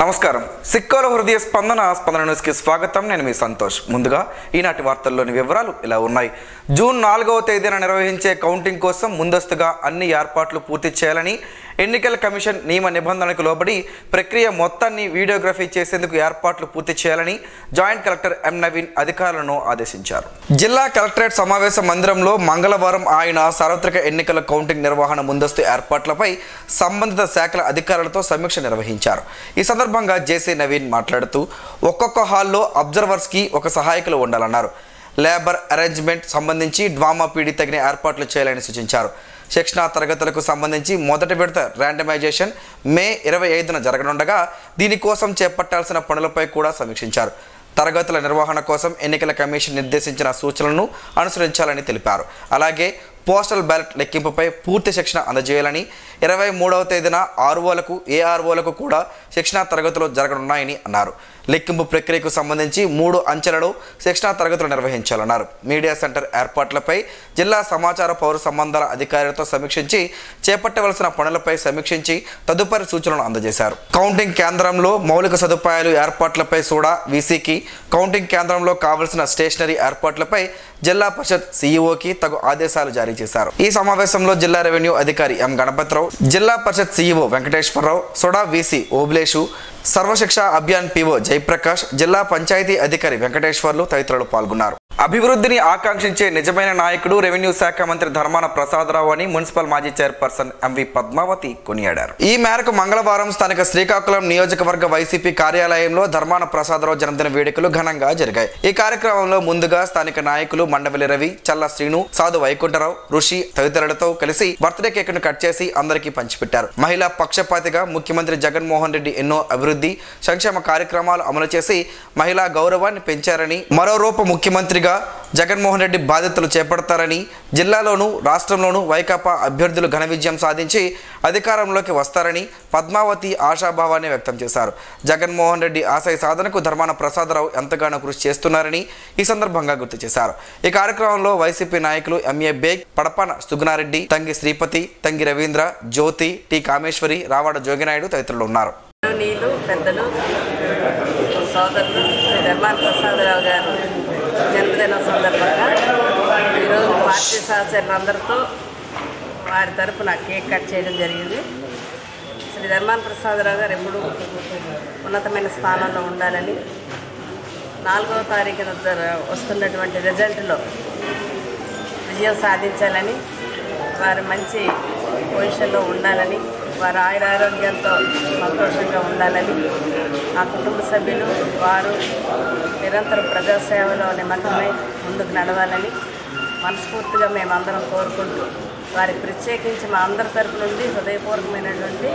నమస్కారం. సిక్కోల హృదయ స్పందన న్యూస్కి స్వాగతం. నేను మీ సంతోష్. ముందుగా ఈనాటి వార్తల్లోని వివరాలు ఇలా ఉన్నాయి. జూన్ 4వ తేదీన నిర్వహించే కౌంటింగ్ కోసం ముందస్తుగా అన్ని ఏర్పాట్లు పూర్తి చేయాలని ఎన్నికల కమిషన్ నియమ నిబంధనలకు లోబడి ప్రక్రియ మొత్తాన్ని వీడియోగ్రఫీ చేసేందుకు ఏర్పాట్లు పూర్తి చేయాలని జాయింట్ కలెక్టర్ ఎం నవీన్ అధికారులను ఆదేశించారు. జిల్లా కలెక్టరేట్ సమావేశ మందిరంలో మంగళవారం ఆయన సార్వత్రిక ఎన్నికల కౌంటింగ్ నిర్వహణ ముందస్తు ఏర్పాట్లపై సంబంధిత శాఖల అధికారులతో సమీక్ష నిర్వహించారు. ఈ సందర్భంగా జేసీ నవీన్ మాట్లాడుతూ ఒక్కొక్క హాల్లో అబ్జర్వర్స్కి ఒక సహాయకులు ఉండాలన్నారు. లేబర్ అరేంజ్మెంట్ సంబంధించి డ్వామా పీడి తగిన ఏర్పాట్లు చేయాలని సూచించారు. శిక్షణా తరగతులకు సంబంధించి మొదటి విడత ర్యాండమైజేషన్ మే 25న జరగనుండగా దీనికోసం చేపట్టాల్సిన పనులపై కూడా సమీక్షించారు. తరగతుల నిర్వహణ కోసం ఎన్నికల కమిషన్ నిర్దేశించిన సూచనలను అనుసరించాలని తెలిపారు. అలాగే పోస్టల్ బ్యాలెట్ లెక్కింపుపై పూర్తి శిక్షణ అందజేయాలని 23వ తేదీన ఆర్ఓలకు ఏఆర్ఓలకు కూడా శిక్షణా తరగతులు జరగనున్నాయని అన్నారు. లెక్కింపు ప్రక్రియకు సంబంధించి 3 అంచెలలో శిక్షణా తరగతులు నిర్వహించాలన్నారు. మీడియా సెంటర్ ఏర్పాట్లపై జిల్లా సమాచార పౌర సంబంధాల అధికారులతో సమీక్షించి చేపట్టవలసిన పనులపై సమీక్షించి తదుపరి సూచనలు అందజేశారు. కౌంటింగ్ కేంద్రంలో మౌలిక సదుపాయాలు ఏర్పాట్లపై కూడా వీసీకి, కౌంటింగ్ కేంద్రంలో కావలసిన స్టేషనరీ ఏర్పాట్లపై జిల్లా పరిషత్ సీఈఓకి తగు ఆదేశాలు జారీ చేశారు. ఈ సమావేశంలో జిల్లా రెవెన్యూ అధికారి ఎం గణపతిరావు, జిల్లా పరిషత్ సీఈఓ వెంకటేశ్వరరావు, సోడా వీసీ ఓబ్లేషు, సర్వశిక్ష అభియాన్ పీఓ జయప్రకాష్, జిల్లా పంచాయతీ అధికారి వెంకటేశ్వర్లు తదితరులు పాల్గొన్నారు. అభివృద్ధిని ఆకాంక్షించే నిజమైన నాయకుడు రెవెన్యూ శాఖ మంత్రి ధర్మాన ప్రసాదరావు అని మున్సిపల్ మాజీ చైర్పర్సన్ ఎంవి పద్మావతి కొనియాడారు. ఈ మేరకు మంగళవారం స్థానిక శ్రీకాకుళం నియోజకవర్గ వైసీపీ కార్యాలయంలో ధర్మాన ప్రసాదరావు జన్మదిన వేడుకలు ఘనంగా జరిగాయి. ఈ కార్యక్రమంలో ముందుగా స్థానిక నాయకులు మండవల్లి రవి, చల్ల శ్రీను, సాధు వైకుంఠరావు, ఋషి తదితరులతో కలిసి బర్త్డే కేక్ను కట్ చేసి అందరికీ పంచిపెట్టారు. మహిళా పక్షపాతిగా ముఖ్యమంత్రి జగన్మోహన్ రెడ్డి ఎన్నో అభివృద్ధి సంక్షేమ కార్యక్రమాలు అమలు చేసి మహిళా గౌరవాన్ని పెంచారని, మరో రూప ముఖ్యమంత్రిగా జగన్మోహన్ రెడ్డి బాధ్యతలు చేపడతారని, జిల్లాలోనూ రాష్ట్రంలోనూ వైకాపా అభ్యర్థులు ఘన విజయం సాధించి అధికారంలోకి వస్తారని పద్మావతి ఆశాభావాన్ని వ్యక్తం చేశారు. జగన్మోహన్ రెడ్డి ఆశయ సాధనకు ధర్మాన ప్రసాదరావు ఎంతగానో కృషి చేస్తున్నారని ఈ సందర్భంగా గుర్తు చేశారు. ఈ కార్యక్రమంలో వైసీపీ నాయకులు ఎంఏ బేగ్, పడపాన సుగుణారెడ్డి, తంగి శ్రీపతి, తంగి రవీంద్ర, జ్యోతి, టి కామేశ్వరి, రావాడ జోగినాయుడు తదితరులు ఉన్నారు. పెద్దలు, సోదరులు శ్రీ ధర్మాన ప్రసాదరావు గారు జన్మదినం సందర్భంగా ఈరోజు పార్టీ సహచరులందరితో వారి తరఫున కేక్ కట్ చేయడం జరిగింది. శ్రీ ధర్మాన ప్రసాదరావు గారు ఎప్పుడూ ఉన్నతమైన స్థానంలో ఉండాలని, 4వ తారీఖున వస్తున్నటువంటి రిజల్ట్లో విజయం సాధించాలని, వారు మంచి పొజిషన్లో ఉండాలని, వారు ఆయురారోగ్యంతో సంతోషంగా ఉండాలని, ఆ కుటుంబ సభ్యులు వారు నిరంతరం ప్రజాసేవలో నిమగ్నమై ముందుకు నడవాలని మనస్ఫూర్తిగా మేమందరం కోరుకుంటూ వారికి ప్రత్యేకించి మా అందరి తరపు నుండి హృదయపూర్వకమైనటువంటి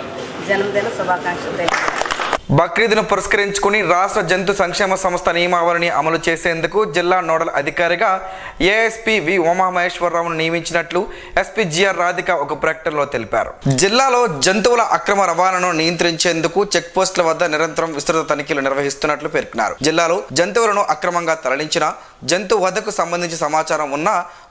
జన్మదిన శుభాకాంక్షలు తెలియజేస్తాం. బక్రీద్ను పురస్కరించుకుని రాష్ట్ర జంతు సంక్షేమ సంస్థ నియమావళిని అమలు చేసేందుకు జిల్లా నోడల్ అధికారిగా ఏఎస్పీ వి ఉమామహేశ్వరరావును నియమించినట్లు ఎస్పీ జిఆర్ రాధిక ఒక ప్రకటనలో తెలిపారు. జిల్లాలో జంతువుల అక్రమ రవాణాను నియంత్రించేందుకు చెక్ పోస్టుల వద్ద నిరంతరం విస్తృత తనిఖీలు నిర్వహిస్తున్నట్లు పేర్కొన్నారు. జిల్లాలో జంతువులను అక్రమంగా తరలించిన, జంతు వధకు సంబంధించి సమాచారం ఉన్న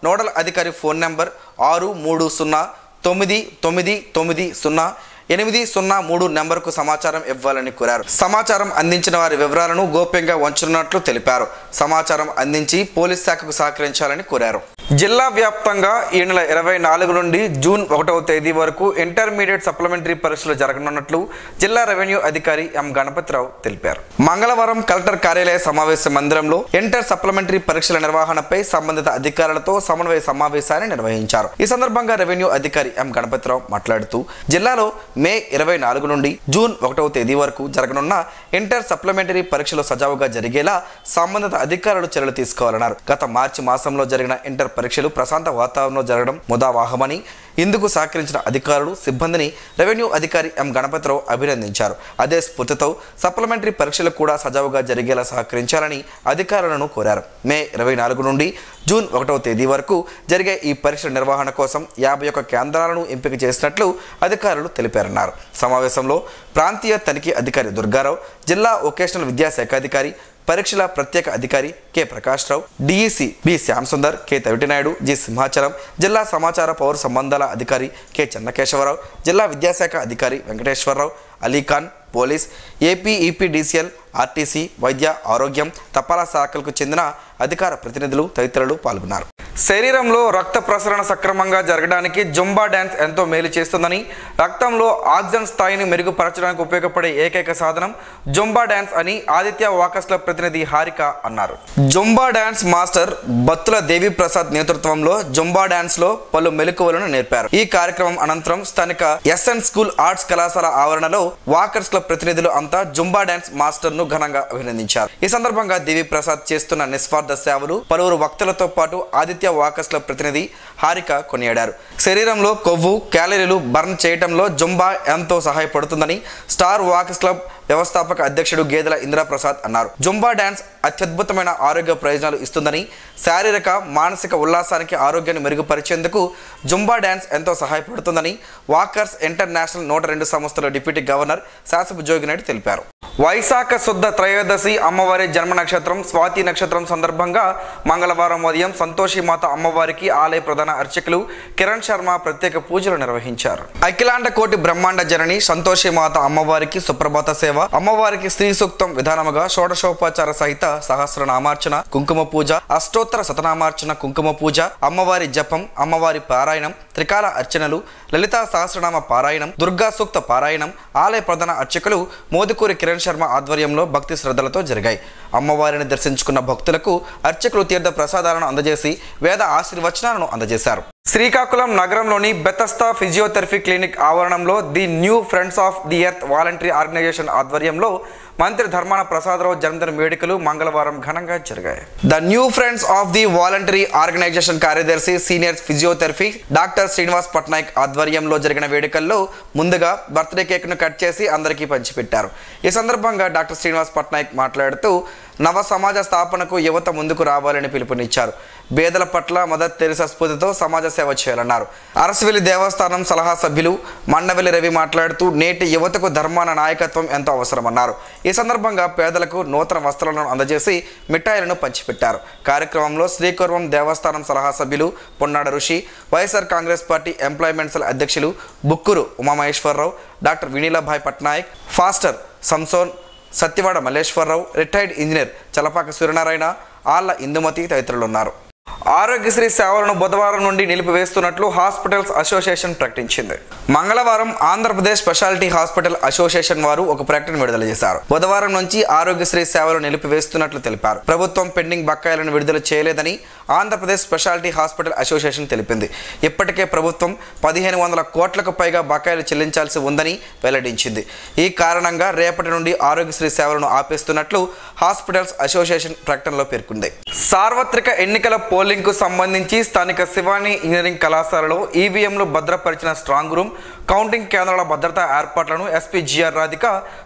నోడల్ అధికారి ఫోన్ నెంబర్ 6309990 నెంబర్కు సమాచారం ఇవ్వాలని కోరారు. సమాచారం అందించిన వారి వివరాలను గోప్యంగా ఉంచనున్నట్లు తెలిపారు. సమాచారం అందించి పోలీస్ శాఖకు సహకరించాలని కోరారు. జిల్లా వ్యాప్తంగా ఈ నెల 24 నుండి జూన్ 1వ తేదీ వరకు ఇంటర్మీడియట్ సప్లిమెంటరీ పరీక్షలు జరగనున్నట్లు జిల్లా రెవెన్యూ అధికారి ఎం గణపతిరావు తెలిపారు. మంగళవారం కలెక్టర్ కార్యాలయ సమావేశ మందిరంలో ఇంటర్ సప్లిమెంటరీ పరీక్షల నిర్వహణపై సంబంధిత అధికారులతో సమన్వయ సమావేశాన్ని నిర్వహించారు. ఈ సందర్భంగా రెవెన్యూ అధికారి ఎం గణపతిరావు మాట్లాడుతూ జిల్లాలో మే 24 నుండి జూన్ 1వ తేదీ వరకు జరగనున్న ఇంటర్ సప్లిమెంటరీ పరీక్షలు సజావుగా జరిగేలా సంబంధిత అధికారులు చర్యలు తీసుకోవాలన్నారు. గత మార్చి మాసంలో జరిగిన ఇంటర్ పరీక్షలు ప్రశాంత వాతావరణంలో జరగడం ముదావాహమని, ఇందుకు సహకరించిన అధికారులు, సిబ్బందిని రెవెన్యూ అధికారి ఎం గణపతిరావు అభినందించారు. అదే స్ఫూర్తితో సప్లిమెంటరీ పరీక్షలు కూడా సజావుగా జరిగేలా సహకరించాలని అధికారులను కోరారు. మే 24 నుండి జూన్ 1వ తేదీ వరకు జరిగే ఈ పరీక్షల నిర్వహణ కోసం 51 కేంద్రాలను ఎంపిక చేసినట్లు అధికారులు తెలిపారన్నారు. సమావేశంలో ప్రాంతీయ తనిఖీ అధికారి దుర్గారావు, జిల్లా వొకేషనల్ విద్యాశాఖ అధికారి పరీక్షల ప్రత్యేక అధికారి K Prakash Rao, DEC B Syamasundar, K Tavitinaidu, G Simhachalam, జిల్లా సమాచార పౌర సంబంధాల అధికారి కె చెన్నకేశవరావు, జిల్లా విద్యాశాఖ అధికారి Venkateswararao, Alikhan, police, AP EPDCL, RTC, వైద్య, ఆరోగ్యం, తపాలా శాఖలకు చెందిన అధికార ప్రతినిధులు తదితరులు పాల్గొన్నారు. శరీరంలో రక్త ప్రసరణ సక్రమంగా జరగడానికి జుంబా డ్యాన్స్ ఎంతో మేలు చేస్తుందని, రక్తంలో ఆక్సిజన్ స్థాయిని మెరుగుపరచడానికి ఉపయోగపడే ఏకైక సాధనం జుంబా డ్యాన్స్ అని ఆదిత్య వాకర్స్ క్లబ్ ప్రతినిధి హారిక అన్నారు. జుంబా డ్యాన్స్ మాస్టర్ బత్తుల దేవి ప్రసాద్ నేతృత్వంలో జుంబా డ్యాన్స్ లో పలు మెలకువలను నేర్పారు. ఈ కార్యక్రమం అనంతరం స్థానిక ఎస్ఎన్ స్కూల్ ఆర్ట్స్ కళాశాల ఆవరణలో వాకర్స్ క్లబ్ ప్రతినిధులు అంతా జుంబా డ్యాన్స్ మాస్టర్ ను ఘనంగా అభినందించారు. ఈ సందర్భంగా దేవి ప్రసాద్ చేస్తున్న నిస్వార్థ సేవలు పలువురు వక్తలతో పాటు ఆదిత్య వాకర్స్ క్లబ్ ప్రతినిధి హారిక కొనియాడారు. శరీరంలో కొవ్వు, క్యాలరీలు బర్న్ చేయడంలో జుంబా ఎంతో సహాయపడుతుందని స్టార్ వాకర్స్ క్లబ్ వ్యవస్థాపక అధ్యక్షుడు గేదెల ఇంద్రప్రసాద్ అన్నారు. జుంబా డ్యాన్స్ అత్యద్భుతమైన ఆరోగ్య ప్రయోజనాలు ఇస్తుందని, శారీరక, మానసిక ఉల్లాసానికి ఆరోగ్యాన్ని మెరుగుపరిచేందుకు జుంబా డ్యాన్స్ ఎంతో సహాయపడుతుందని వాకర్స్ ఇంటర్నేషనల్ 102 సంస్థల డిప్యూటీ గవర్నర్ శాసపు జోగినాయుడు తెలిపారు. వైశాఖ శుద్ధ త్రయోదశి అమ్మవారి జన్మ నక్షత్రం స్వాతి నక్షత్రం సందర్భంగా మంగళవారం ఉదయం సంతోషిమాత అమ్మవారికి ఆలయ ప్రధాన అర్చకులు కిరణ్ శర్మ ప్రత్యేక పూజలు నిర్వహించారు. అఖిలాండ కోటి బ్రహ్మాండ జనని సంతోషిమాత అమ్మవారికి సుప్రభాత సేవ, అమ్మవారికి శ్రీ సూక్తం విధానముగా షోడశోపచార సహిత సహస్రనామార్చన, కుంకుమ పూజ, అష్టోత్తర శతనామార్చన, కుంకుమ పూజ, అమ్మవారి జపం, అమ్మవారి పారాయణం, త్రికాల అర్చనలు, లలితా సహస్రనామ పారాయణం, దుర్గా సూక్త పారాయణం ఆలయ ప్రధాన అర్చకులు మోదుకూరి కిరణ్ శర్మ ఆధ్వర్యంలో భక్తి శ్రద్ధలతో జరిగాయి. అమ్మవారిని దర్శించుకున్న భక్తులకు అర్చకులు తీర్థ ప్రసాదాలను అందజేసి వేద ఆశీర్వచనాలను అందజేశారు. శ్రీకాకుళం నగరంలోని బెతస్తా ఫిజియోథెరపీ క్లినిక్ ఆవరణంలో the new friends of the earth voluntary organisation ఆధ్వర్యంలో మంత్రి ధర్మాన ప్రసాదరావు జన్మదిన వేడుకలు మంగళవారం ఘనంగా జరిగాయి. The new friends of the voluntary organisation కార్యదర్శి senior physiotherapy doctor Srinivas Patnaik ఆధ్వర్యంలో జరిగిన వేడుకల్లో ముందుగా బర్త్డే కేక్ను కట్ చేసి అందరికీ పంచిపెట్టారు. ఈ సందర్భంగా డాక్టర్ శ్రీనివాస్ పట్నాయక్ మాట్లాడుతూ నవ సమాజ స్థాపనకు యువత ముందుకు రావాలని పిలుపునిచ్చారు. పేదల పట్ల మదర్ తెరిసా స్ఫూర్తితో సమాజ సేవ చేయాలన్నారు. అరసవెల్లి దేవస్థానం సలహా సభ్యులు మండవెల్లి రవి మాట్లాడుతూ నేటి యువతకు ధర్మాన నాయకత్వం ఎంతో అవసరమన్నారు. ఈ సందర్భంగా పేదలకు నూతన వస్త్రాలను అందజేసి మిఠాయిలను పంచిపెట్టారు. కార్యక్రమంలో శ్రీకూర్వం దేవస్థానం సలహా సభ్యులు Ponnada Rishi, YSR Congress party employment cell అధ్యక్షులు Bukkuru Umamaheswararao, doctor Vinilabhai Patnaik, pastor Samson, Satyavada Malleswararao, retired engineer Chalapaka Suryanarayana, Alla Indumathi తదితరులు ఉన్నారు. ఆరోగ్యశ్రీ సేవలను బుధవారం నుండి నిలిపివేస్తున్నట్లు హాస్పిటల్స్ అసోసియేషన్ ప్రకటించింది. మంగళవారం ఆంధ్రప్రదేశ్ స్పెషాలిటీ హాస్పిటల్ అసోసియేషన్ వారు ఒక ప్రకటన విడుదల చేశారు. బుధవారం నుంచి ఆరోగ్యశ్రీ సేవలు నిలిపివేస్తున్నట్లు తెలిపారు. ప్రభుత్వం పెండింగ్ బకాయిలను విడుదల చేయలేదని ఆంధ్రప్రదేశ్ స్పెషాలిటీ హాస్పిటల్ అసోసియేషన్ తెలిపింది. ఇప్పటికే ప్రభుత్వం 1500 కోట్లకు పైగా బకాయిలు చెల్లించాల్సి ఉందని వెల్లడించింది. ఈ కారణంగా రేపటి నుండి ఆరోగ్యశ్రీ సేవలను ఆపేస్తున్నట్లు హాస్పిటల్స్ అసోసియేషన్ ప్రకటనలో పేర్కొంది. సార్వత్రిక ఎన్నికల పోలింగ్ కు సంబంధించి స్థానిక శివాని ఇంజనీరింగ్ కళాశాలలో ఈవీఎంలు భద్రపరిచిన స్ట్రాంగ్ రూమ్, కౌంటింగ్ కేంద్రాల భద్రతా ఏర్పాట్లను ఎస్పీ జిఆర్ రాధిక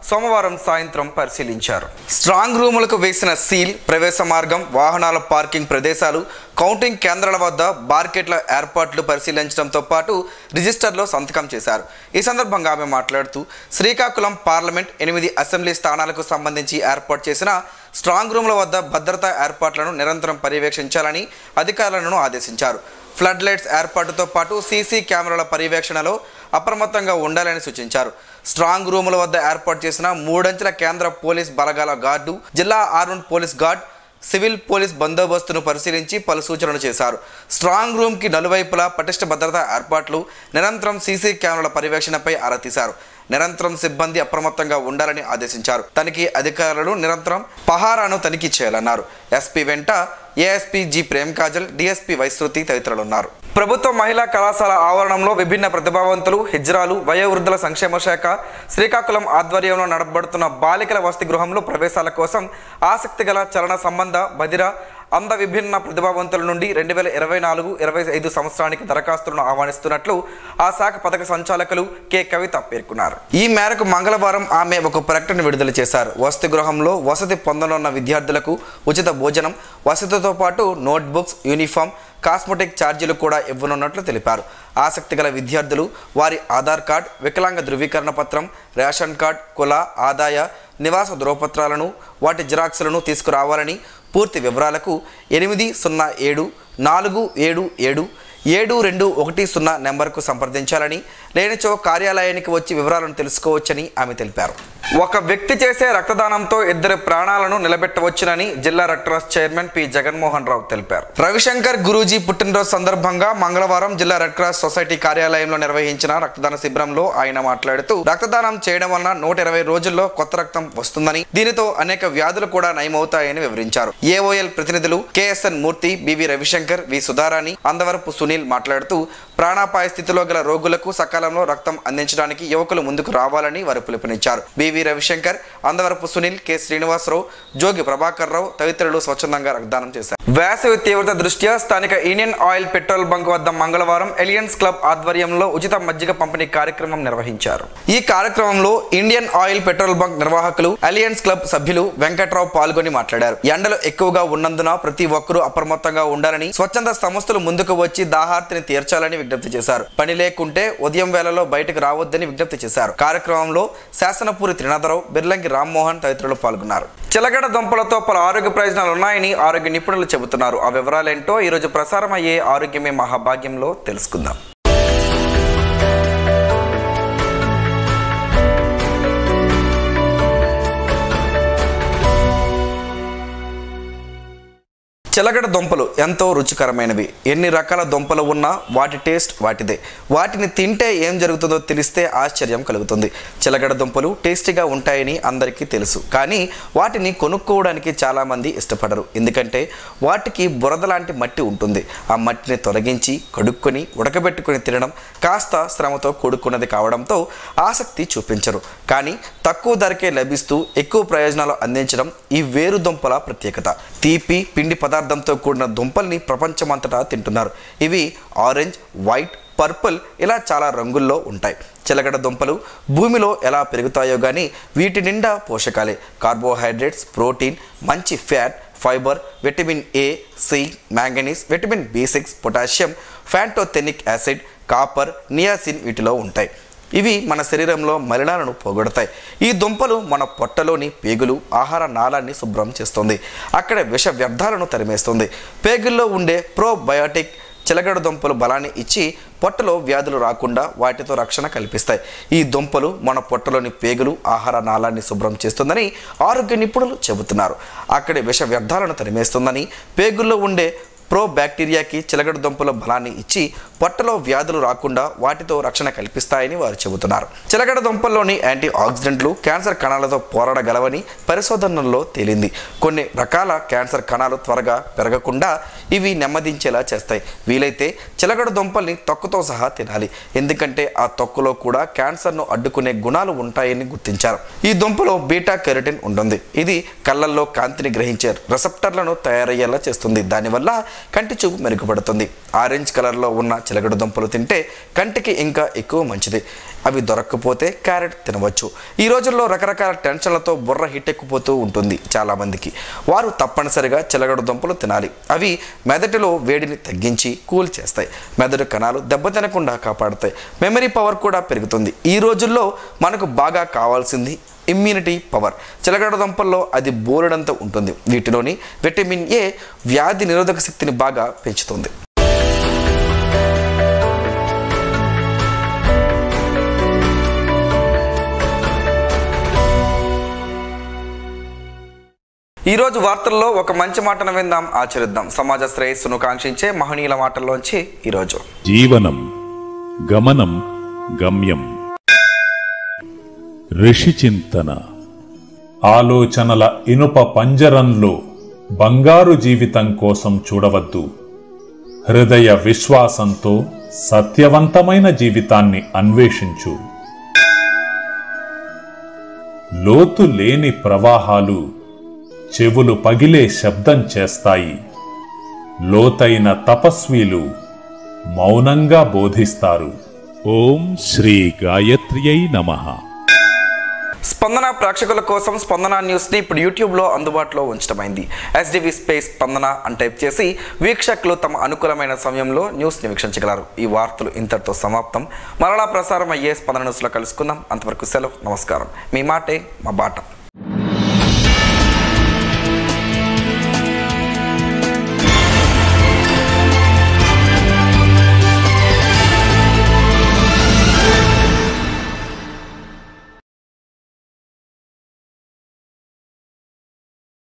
సోమవారం సాయంత్రం పరిశీలించారు. స్ట్రాంగ్ రూములకు వేసిన సీల్, ప్రవేశ మార్గం, వాహనాల పార్కింగ్ ప్రదేశాలు, కౌంటింగ్ కేంద్రాల వద్ద బార్కెట్ల ఏర్పాట్లు పరిశీలించడంతో పాటు రిజిస్టర్లో సంతకం చేశారు. ఈ సందర్భంగా ఆమె మాట్లాడుతూ శ్రీకాకుళం పార్లమెంట్ 8 అసెంబ్లీ స్థానాలకు సంబంధించి ఏర్పాటు చేసిన స్ట్రాంగ్ రూమ్ల వద్ద భద్రతా ఏర్పాట్లను నిరంతరం పర్యవేక్షించాలని అధికారులను ఆదేశించారు. ఫ్లడ్ లైట్స్ ఏర్పాటుతో పాటు సీసీ కెమెరాల పర్యవేక్షణలో అప్రమత్తంగా ఉండాలని సూచించారు. స్ట్రాంగ్ రూముల వద్ద ఏర్పాటు చేసిన 3 అంచెల కేంద్ర పోలీస్ బలగాల గార్డు, జిల్లా armed police guard, civil police బందోబస్తును పరిశీలించి పలు సూచనలు చేశారు. స్ట్రాంగ్ రూమ్కి నలువైపులా పటిష్ట భద్రతా ఏర్పాట్లు, నిరంతరం సీసీ కెమెరాల పర్యవేక్షణపై ఆరా తీశారు. నిరంతరం సిబ్బంది అప్రమత్తంగా ఉండాలని ఆదేశించారు. తనిఖీ అధికారులు నిరంతరం పహారాను తనిఖీ చేయాలన్నారు. ఎస్పీ వెంట ASP G Prem Kajal, DSP Vaishruti తదితరులు ఉన్నారు. ప్రభుత్వ మహిళా కళాశాల ఆవరణంలో విభిన్న ప్రతిభావంతులు, హిజ్రాలు, వయోవృద్ధుల సంక్షేమ శాఖ శ్రీకాకుళం ఆధ్వర్యంలో నడపబడుతున్న బాలికల వసతి గృహంలో ప్రవేశాల కోసం ఆసక్తి గల చలన సంబంధ, బదిర, అంద విభిన్న ప్రతిభావంతుల నుండి 2024-25 సంవత్సరానికి దరఖాస్తులను ఆహ్వానిస్తున్నట్లు ఆ శాఖ పథక సంచాలకులు కె కవిత పేర్కొన్నారు. ఈ మేరకు మంగళవారం ఆమె ఒక ప్రకటన విడుదల చేశారు. వసతి గృహంలో వసతి పొందనున్న విద్యార్థులకు ఉచిత భోజనం, వసతితో పాటు నోట్బుక్స్, యూనిఫామ్, కాస్మెటిక్ ఛార్జీలు కూడా ఇవ్వనున్నట్లు తెలిపారు. ఆసక్తి గల విద్యార్థులు వారి ఆధార్ కార్డ్, వికలాంగ ధృవీకరణ పత్రం, రేషన్ కార్డ్, కుల, ఆదాయ, నివాస ధృవపత్రాలను, వాటి జిరాక్స్లను తీసుకురావాలని, పూర్తి వివరాలకు 807-477-7210 నెంబర్కు సంప్రదించాలని, లేనిచో కార్యాలయానికి వచ్చి వివరాలను తెలుసుకోవచ్చని ఆమె తెలిపారు. ఒక వ్యక్తి చేసే రక్తదానంతో 2 ప్రాణాలను నిలబెట్టవచ్చునని జిల్లా Red Cross chairman P Jaganmohan Rao తెలిపారు. రవిశంకర్ గురూజీ పుట్టినరోజు సందర్భంగా మంగళవారం జిల్లా రెడ్ క్రాస్ సొసైటీ కార్యాలయంలో నిర్వహించిన రక్తదాన శిబిరంలో ఆయన మాట్లాడుతూ రక్తదానం చేయడం వలన 120 రోజుల్లో కొత్త రక్తం వస్తుందని, దీనితో అనేక వ్యాధులు కూడా నయమవుతాయని వివరించారు. ఏఓఎల్ ప్రతినిధులు కేఎస్ఎన్ మూర్తి, బివి రవిశంకర్, వి సుధారాణి, అందవరపు సునీల్ మాట్లాడుతూ ప్రాణాపాయ స్థితిలో గల రోగులకు సకాలంలో రక్తం అందించడానికి యువకులు ముందుకు రావాలని వారు పిలుపునిచ్చారు. బివి రవిశంకర్, అందవరపు సునీల్, కె శ్రీనివాసరావు, జోగి ప్రభాకర్ రావు తదితరులు స్వచ్ఛందంగా రక్తదానం చేశారు. వేసవి తీవ్రత దృష్ట్యా స్థానిక ఇండియన్ ఆయిల్ పెట్రోల్ బంక్ వద్ద మంగళవారం ఎలియన్స్ క్లబ్ ఆధ్వర్యంలో ఉచిత మజ్జిగ పంపిణీ కార్యక్రమం నిర్వహించారు. ఈ కార్యక్రమంలో ఇండియన్ ఆయిల్ పెట్రోల్ బంక్ నిర్వాహకులు, ఎలియన్స్ క్లబ్ సభ్యులు వెంకట్రావు పాల్గొని మాట్లాడారు. ఎండలు ఎక్కువగా ఉన్నందున ప్రతి ఒక్కరూ అప్రమత్తంగా ఉండాలని, స్వచ్ఛంద సంస్థలు ముందుకు వచ్చి దాహార్తిని తీర్చాలని విజ్ఞప్తి చేశారు. పని లేకుంటే ఉదయం వేళలో బయటకు రావద్దని విజ్ఞప్తి చేశారు. కార్యక్రమంలో శాసనపూరి త్రినాథరావు, బిర్లంగి రామ్మోహన్ తదితరులు పాల్గొన్నారు. చిలగడ దుంపలతో పలు ఆరోగ్య ప్రయోజనాలు ఉన్నాయని ఆరోగ్య నిపుణులు చెబుతున్నారు. ఆ వివరాలేంటో ఈరోజు ప్రసారమయ్యే ఆరోగ్యమే మహాభాగ్యంలో తెలుసుకుందాం. చిలగడ దుంపలు ఎంతో రుచికరమైనవి. ఎన్ని రకాల దుంపలు ఉన్నా వాటి టేస్ట్ వాటిదే. వాటిని తింటే ఏం జరుగుతుందో తెలిస్తే ఆశ్చర్యం కలుగుతుంది. చిలగడ దుంపలు టేస్టీగా ఉంటాయని అందరికీ తెలుసు, కానీ వాటిని కొనుక్కోవడానికి చాలామంది ఇష్టపడరు. ఎందుకంటే వాటికి బురద లాంటి మట్టి ఉంటుంది. ఆ మట్టిని తొలగించి కడుక్కొని ఉడకబెట్టుకుని తినడం కాస్త శ్రమతో కూడుకున్నది కావడంతో ఆసక్తి చూపించరు. కానీ తక్కువ ధరకే లభిస్తూ ఎక్కువ ప్రయోజనాలు అందించడం ఈ వేరు దుంపల ప్రత్యేకత. తీపి పిండి పదార్థంతో కూడిన దుంపల్ని ప్రపంచమంతటా తింటున్నారు. ఇవి ఆరెంజ్, వైట్, పర్పుల్ ఇలా చాలా రంగుల్లో ఉంటాయి. చిలగడ దుంపలు భూమిలో ఎలా పెరుగుతాయో కానీ వీటి నిండా పోషకాలే. కార్బోహైడ్రేట్స్, ప్రోటీన్, మంచి fat, fibre, vitamin A, C, manganese, vitamin B6, potassium, pantothenic acid, copper, niacin వీటిలో ఉంటాయి. ఇవి మన శరీరంలో మలినాలను పోగొడతాయి. ఈ దుంపలు మన పొట్టలోని పేగులు, ఆహార నాళాన్ని శుభ్రం చేస్తుంది. అక్కడ విష వ్యర్థాలను తరిమేస్తుంది. పేగుల్లో ఉండే ప్రోబయోటిక్ చిలగడ దుంపలు బలాన్ని ఇచ్చి పొట్టలో వ్యాధులు రాకుండా వాటితో రక్షణ కల్పిస్తాయి. ఈ దుంపలు మన పొట్టలోని పేగులు, ఆహార నాళాన్ని శుభ్రం చేస్తుందని ఆరోగ్య నిపుణులు చెబుతున్నారు. అక్కడి విష వ్యర్థాలను తరిమేస్తుందని, పేగుల్లో ఉండే ప్రోబ్యాక్టీరియాకి చిలగడ దుంపల బలాన్ని ఇచ్చి పొట్టలో వ్యాధులు రాకుండా వాటితో రక్షణ కల్పిస్తాయని వారు చెబుతున్నారు. చిలగడ దుంపల్లోని యాంటీ ఆక్సిడెంట్లు క్యాన్సర్ కణాలతో పోరాడగలవని పరిశోధనల్లో తేలింది. కొన్ని రకాల క్యాన్సర్ కణాలు త్వరగా పెరగకుండా ఇవి నెమ్మదించేలా చేస్తాయి. వీలైతే చిలగడ దుంపల్ని తొక్కతో సహా తినాలి. ఎందుకంటే ఆ తొక్కలో కూడా క్యాన్సర్ను అడ్డుకునే గుణాలు ఉంటాయని గుర్తించారు. ఈ దుంపలో బీటా కెరటిన్ ఉంటుంది. ఇది కళ్ళల్లో కాంతిని గ్రహించే రిసెప్టర్లను తయారయ్యేలా చేస్తుంది. దానివల్ల కంటి చూపు మెరుగుపడుతుంది. ఆరెంజ్ కలర్లో ఉన్న చిలగడ దుంపలు తింటే కంటికి ఇంకా ఎక్కువ మంచిది. అవి దొరక్కపోతే క్యారెట్ తినవచ్చు. ఈ రోజుల్లో రకరకాల టెన్షన్లతో బుర్ర హిట్టెక్కిపోతూ ఉంటుంది చాలామందికి. వారు తప్పనిసరిగా చిలగడ దుంపలు తినాలి. అవి మెదడులో వేడిని తగ్గించి కూల్ చేస్తాయి. మెదడు కణాలు దెబ్బతినకుండా కాపాడుతాయి. మెమరీ పవర్ కూడా పెరుగుతుంది. ఈ రోజుల్లో మనకు బాగా కావాల్సింది ఇమ్యూనిటీ పవర్. చిలగడ దుంపల్లో అది బోలెడంత ఉంటుంది. వీటిలోని విటమిన్ ఏ వ్యాధి నిరోధక శక్తిని బాగా పెంచుతుంది. ఈరోజు వార్తల్లో ఒక మంచి మాటను విందాం, ఆచరిద్దాం. సమాజ శ్రేయస్సును కాంక్షించే మహనీయుల మాటల్లోంచి ఈరోజు జీవనం గమనం గమ్యం. ఋషి చింతన. ఆలోచనల ఇనుప పంజరంలో బంగారు జీవితం కోసం చూడవద్దు. హృదయ విశ్వాసంతో సత్యవంతమైన జీవితాన్ని అన్వేషించు. లోతు లేని ప్రవాహాలు చెవులు పగిలే శబ్దం చేస్తాయి. లోతైన తపస్వీలు మౌనంగా బోధిస్తారు. ఓం శ్రీ గాయత్ర్యై నమః. స్పందన ప్రేక్షకుల కోసం స్పందన న్యూస్ని ఇప్పుడు యూట్యూబ్లో అందుబాటులో ఉంచడమైంది. SDV స్పేస్ స్పందన అని టైప్ చేసి వీక్షకులు తమ అనుకూలమైన సమయంలో న్యూస్ని వీక్షించగలరు. ఈ వార్తలు ఇంతటితో సమాప్తం. మరలా ప్రసారం అయ్యే స్పందన న్యూస్లో కలుసుకుందాం. అంతవరకు సెలవు. నమస్కారం. మీ మాటే మా బాట.